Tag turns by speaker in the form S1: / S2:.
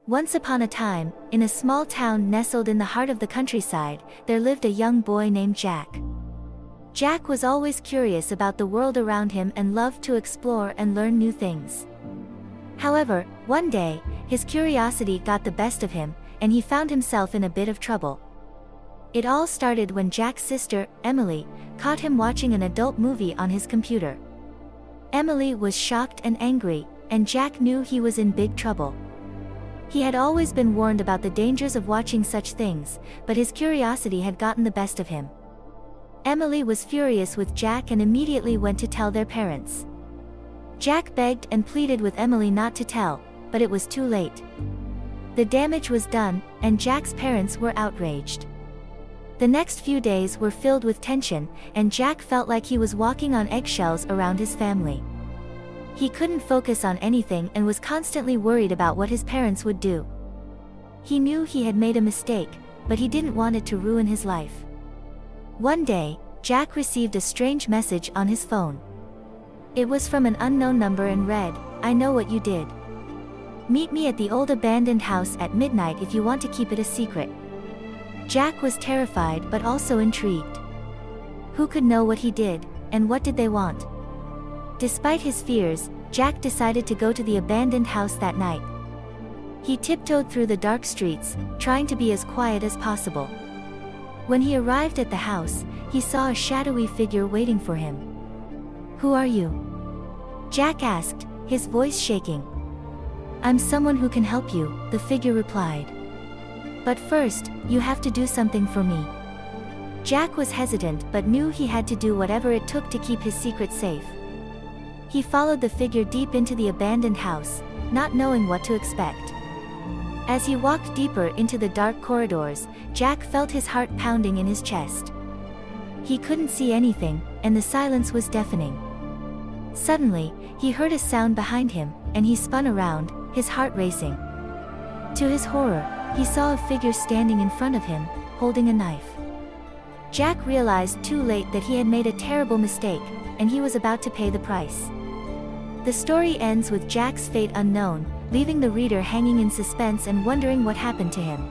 S1: Once upon a time, in a small town nestled in the heart of the countryside, there lived a young boy named Jack. Jack was always curious about the world around him and loved to explore and learn new things. However, one day, his curiosity got the best of him, and he found himself in a bit of trouble. It all started when Jack's sister, Emily, caught him watching an adult movie on his computer. Emily was shocked and angry, and Jack knew he was in big trouble. He had always been warned about the dangers of watching such things, but his curiosity had gotten the best of him. Emily was furious with Jack and immediately went to tell their parents. Jack begged and pleaded with Emily not to tell, but it was too late. The damage was done, and Jack's parents were outraged. The next few days were filled with tension, and Jack felt like he was walking on eggshells around his family. He couldn't focus on anything and was constantly worried about what his parents would do. He knew he had made a mistake, but he didn't want it to ruin his life. One day, Jack received a strange message on his phone. It was from an unknown number and read, "I know what you did. Meet me at the old abandoned house at midnight if you want to keep it a secret." Jack was terrified but also intrigued. Who could know what he did, and what did they want? Despite his fears, Jack decided to go to the abandoned house that night. He tiptoed through the dark streets, trying to be as quiet as possible. When he arrived at the house, he saw a shadowy figure waiting for him. "Who are you?" Jack asked, his voice shaking. "I'm someone who can help you," the figure replied. "But first, you have to do something for me." Jack was hesitant but knew he had to do whatever it took to keep his secret safe. He followed the figure deep into the abandoned house, not knowing what to expect. As he walked deeper into the dark corridors, Jack felt his heart pounding in his chest. He couldn't see anything, and the silence was deafening. Suddenly, he heard a sound behind him, and he spun around, his heart racing. To his horror, he saw a figure standing in front of him, holding a knife. Jack realized too late that he had made a terrible mistake, and he was about to pay the price. The story ends with Jack's fate unknown, leaving the reader hanging in suspense and wondering what happened to him.